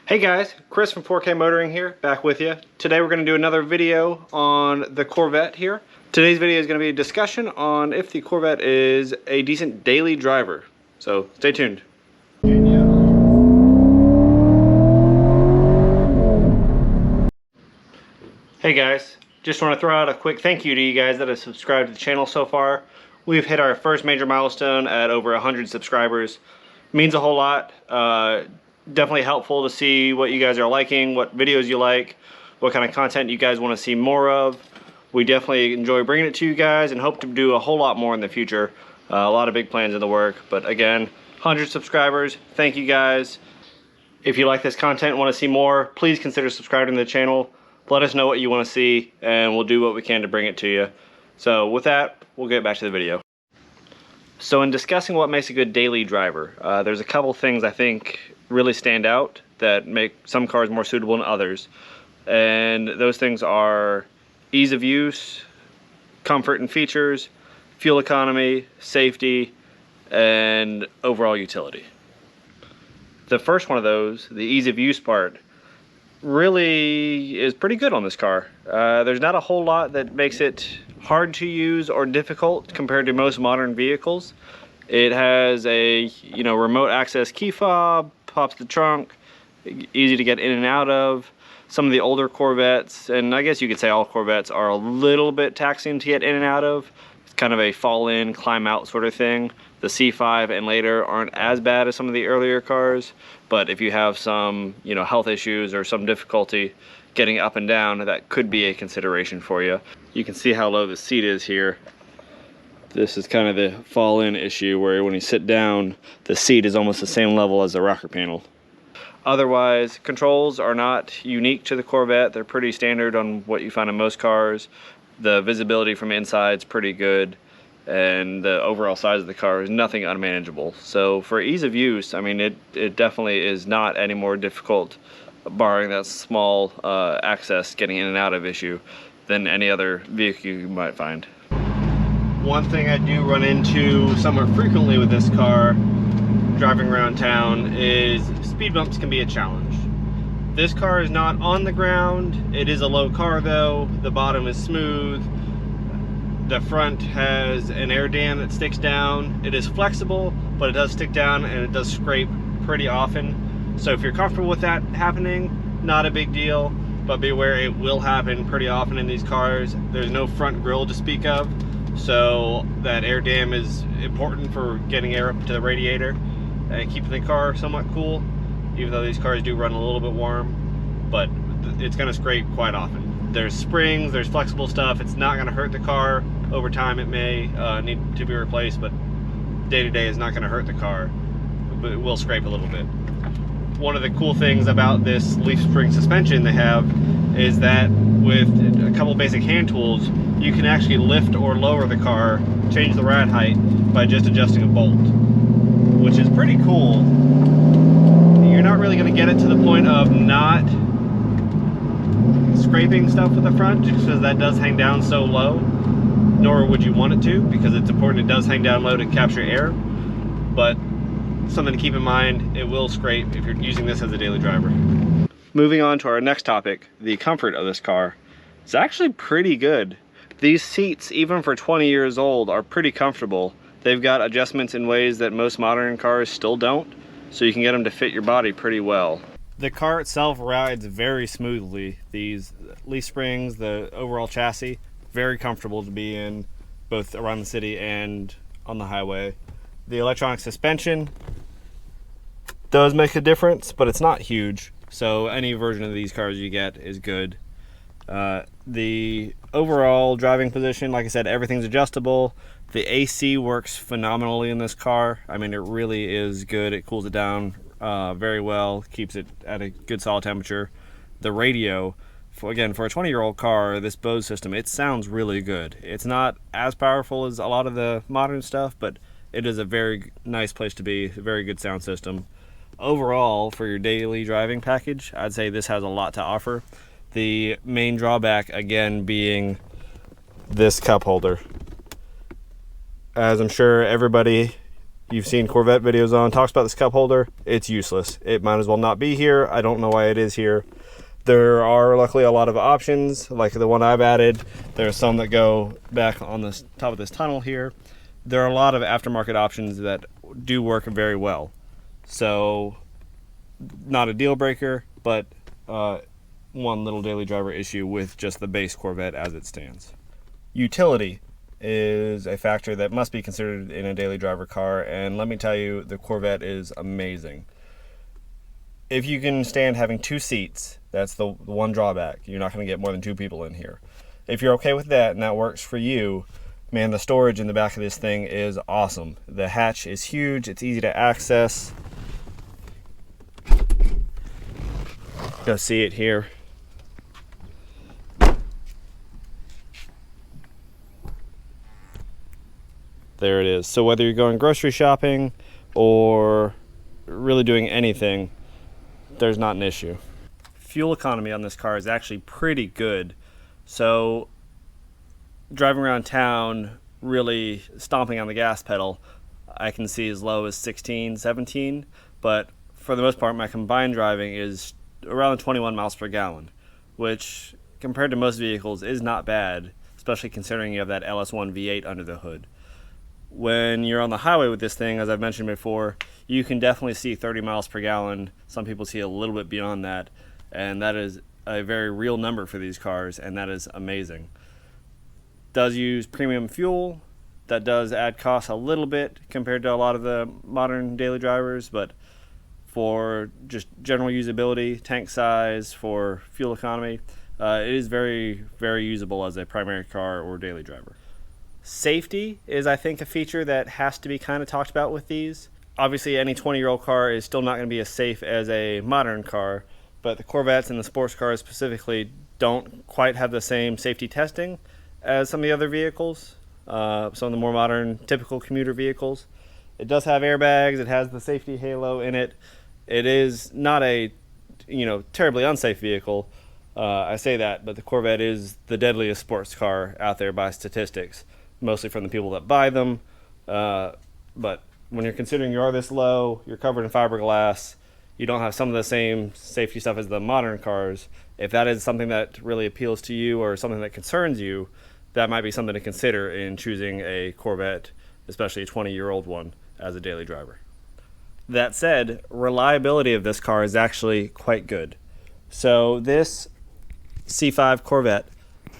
Hey guys, Chris from 4K Motoring here, back with you. Today we're going to do another video on the Corvette here. Today's video is going to be a discussion on if the Corvette is a decent daily driver. So stay tuned. Hey guys, just want to throw out a quick thank you to you guys that have subscribed to the channel so far. We've hit our first major milestone at over 100 subscribers. Means a whole lot. Definitely helpful to see what you guys are liking, what videos you like, what kind of content you guys want to see more of. We definitely enjoy bringing it to you guys and hope to do a whole lot more in the future. A lot of big plans in the work, but again, 100 subscribers, thank you guys. If you like this content and want to see more, please consider subscribing to the channel. Let us know what you want to see and we'll do what we can to bring it to you. So with that, we'll get back to the video. So in discussing what makes a good daily driver, there's a couple things I think really stand out that make some cars more suitable than others. And those things are ease of use, comfort and features, fuel economy, safety, and overall utility. The first one of those, the ease of use part, really is pretty good on this car. There's not a whole lot that makes it hard to use or difficult compared to most modern vehicles. It has a remote access key fob, pops the trunk, easy to get in and out of. Some of the older Corvettes, and I guess you could say all Corvettes, are a little bit taxing to get in and out of. It's kind of a fall in, climb out sort of thing. The C5 and later aren't as bad as some of the earlier cars, but if you have some health issues or some difficulty getting up and down, that could be a consideration for you. You can see how low the seat is here. This is kind of the fall in issue where when you sit down, the seat is almost the same level as the rocker panel. Otherwise, controls are not unique to the Corvette. They're pretty standard on what you find in most cars. The visibility from inside is pretty good, and the overall size of the car is nothing unmanageable. So for ease of use, I mean, it definitely is not any more difficult, barring that small access getting in and out of issue, than any other vehicle you might find. One thing I do run into somewhat frequently with this car, driving around town, is speed bumps can be a challenge. This car is not on the ground. It is a low car though. The bottom is smooth. The front has an air dam that sticks down. It is flexible, but it does stick down and it does scrape pretty often. So if you're comfortable with that happening, not a big deal, but be aware it will happen pretty often in these cars. There's no front grille to speak of, so that air dam is important for getting air up to the radiator and keeping the car somewhat cool, even though these cars do run a little bit warm, but it's gonna scrape quite often. There's springs, there's flexible stuff. It's not gonna hurt the car. Over time it may need to be replaced, but day to day is not gonna hurt the car, but it will scrape a little bit. One of the cool things about this leaf spring suspension they have is that with a couple basic hand tools, you can actually lift or lower the car, change the ride height by just adjusting a bolt, which is pretty cool. You're not really going to get it to the point of not scraping stuff with the front, just because that does hang down so low, nor would you want it to, because it's important it does hang down low to capture air. But something to keep in mind, it will scrape if you're using this as a daily driver. Moving on to our next topic, the comfort of this car. It's actually pretty good. These seats, even for 20 years old, are pretty comfortable. They've got adjustments in ways that most modern cars still don't, so you can get them to fit your body pretty well. The car itself rides very smoothly. These leaf springs, the overall chassis, very comfortable to be in, both around the city and on the highway. The electronic suspension does make a difference, but it's not huge, so any version of these cars you get is good. The overall driving position, like I said, everything's adjustable. The AC works phenomenally in this car. I mean, it really is good. It cools it down very well, keeps it at a good solid temperature. The radio, again, for a 20-year-old car, this Bose system, it sounds really good. It's not as powerful as a lot of the modern stuff, but it is a very nice place to be, a very good sound system. Overall, for your daily driving package, I'd say this has a lot to offer. The main drawback, again, being this cup holder. As I'm sure everybody you've seen Corvette videos on, talks about this cup holder. It's useless. It might as well not be here. I don't know why it is here. There are luckily a lot of options, like the one I've added. There are some that go back on the top of this tunnel here. There are a lot of aftermarket options that do work very well. So, not a deal breaker, but one little daily driver issue with just the base Corvette as it stands. Utility is a factor that must be considered in a daily driver car, and let me tell you, the Corvette is amazing. If you can stand having 2 seats, that's the one drawback. You're not going to get more than 2 people in here. If you're okay with that and that works for you, man, the storage in the back of this thing is awesome. The hatch is huge, it's easy to access. Go see it here. There it is. So whether you're going grocery shopping or really doing anything, there's not an issue. Fuel economy on this car is actually pretty good. So driving around town, really stomping on the gas pedal, I can see as low as 16, 17, but for the most part my combined driving is around 21 miles per gallon, which compared to most vehicles is not bad, especially considering you have that LS1 V8 under the hood. When you're on the highway with this thing, as I've mentioned before, you can definitely see 30 miles per gallon. Some people see a little bit beyond that, and that is a very real number for these cars, and that is amazing. Does use premium fuel. That does add costs a little bit compared to a lot of the modern daily drivers, but for just general usability, tank size, for fuel economy, it is very, very usable as a primary car or daily driver. Safety is, I think, a feature that has to be kind of talked about with these. Obviously, any 20-year-old car is still not going to be as safe as a modern car, but the Corvettes and the sports cars specifically don't quite have the same safety testing as some of the other vehicles, some of the more modern, typical commuter vehicles. It does have airbags, it has the safety halo in it. It is not a, terribly unsafe vehicle. I say that, but the Corvette is the deadliest sports car out there by statistics, mostly from the people that buy them. But when you're considering you are this low, you're covered in fiberglass, you don't have some of the same safety stuff as the modern cars. If that is something that really appeals to you or something that concerns you, that might be something to consider in choosing a Corvette, especially a 20-year-old one, as a daily driver. That said, reliability of this car is actually quite good. So this C5 Corvette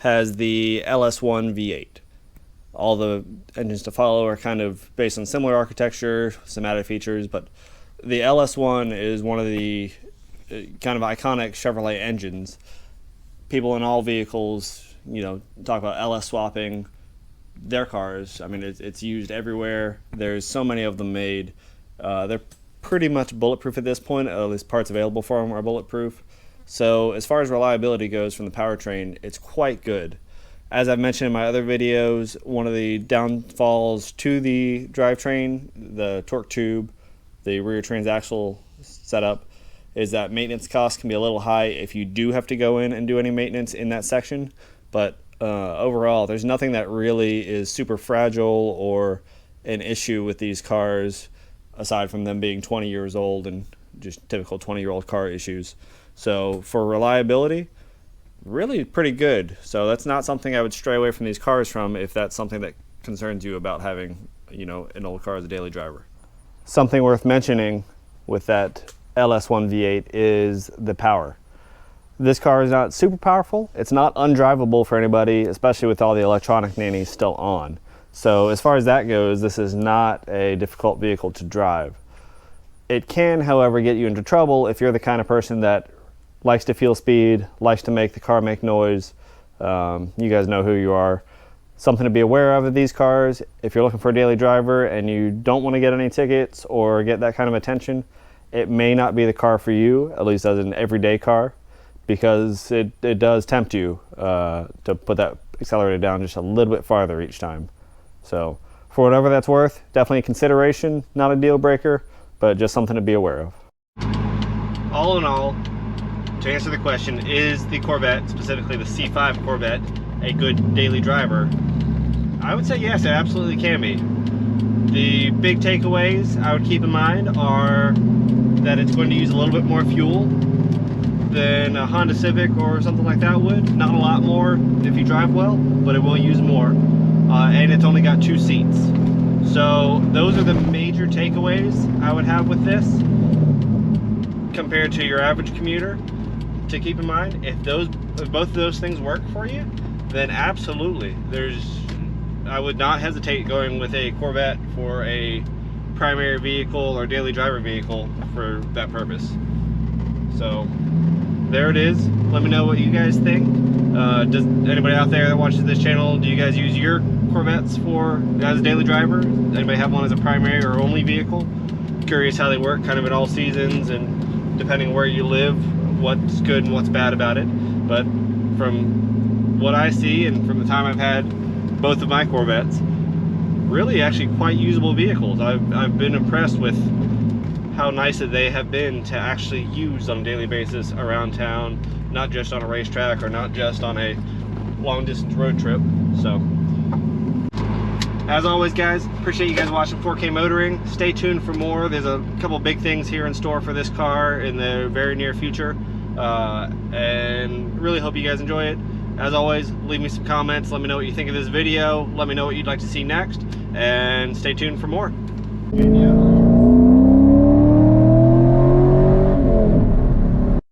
has the LS1 V8. All the engines to follow are kind of based on similar architecture, some added features, but the LS1 is one of the kind of iconic Chevrolet engines. People in all vehicles, talk about LS swapping their cars. I mean, it's used everywhere. There's so many of them made. They're pretty much bulletproof at this point, at least parts available for them are bulletproof. So as far as reliability goes from the powertrain, it's quite good. As I've mentioned in my other videos, one of the downfalls to the drivetrain, the torque tube, the rear transaxle setup, is that maintenance costs can be a little high if you do have to go in and do any maintenance in that section. But overall, there's nothing that really is super fragile or an issue with these cars, aside from them being 20 years old and just typical 20-year-old car issues. So for reliability, really pretty good. So that's not something I would stray away from these cars from if that's something that concerns you about having, an old car as a daily driver. Something worth mentioning with that LS1 V8 is the power. This car is not super powerful. It's not undrivable for anybody, especially with all the electronic nannies still on. So as far as that goes, this is not a difficult vehicle to drive. It can, however, get you into trouble if you're the kind of person that likes to feel speed, likes to make the car make noise. You guys know who you are. Something to be aware of these cars, if you're looking for a daily driver and you don't want to get any tickets or get that kind of attention, it may not be the car for you, at least as an everyday car, because it does tempt you to put that accelerator down just a little bit farther each time. So for whatever that's worth, definitely a consideration, not a deal breaker, but just something to be aware of. All in all, to answer the question, is the Corvette, specifically the C5 Corvette, a good daily driver? I would say yes, it absolutely can be. The big takeaways I would keep in mind are that it's going to use a little bit more fuel than a Honda Civic or something like that would. Not a lot more if you drive well, but it will use more. And it's only got 2 seats. So those are the major takeaways I would have with this compared to your average commuter. To keep in mind, if both of those things work for you, then absolutely, I would not hesitate going with a Corvette for a primary vehicle or daily driver vehicle for that purpose. So there it is. Let me know what you guys think. Does anybody out there that watches this channel, do you guys use your Corvettes as a daily driver? Anybody have one as a primary or only vehicle? Curious how they work kind of in all seasons, and depending where you live, what's good and what's bad about it. But from what I see and from the time I've had both of my Corvettes, really actually quite usable vehicles. I've been impressed with how nice that they have been to actually use on a daily basis around town, not just on a racetrack or not just on a long distance road trip. So as always, guys, appreciate you guys watching 4K Motoring. Stay tuned for more. There's a couple big things here in store for this car in the very near future, and really hope you guys enjoy it. As always, leave me some comments. Let me know what you think of this video. Let me know what you'd like to see next, and stay tuned for more.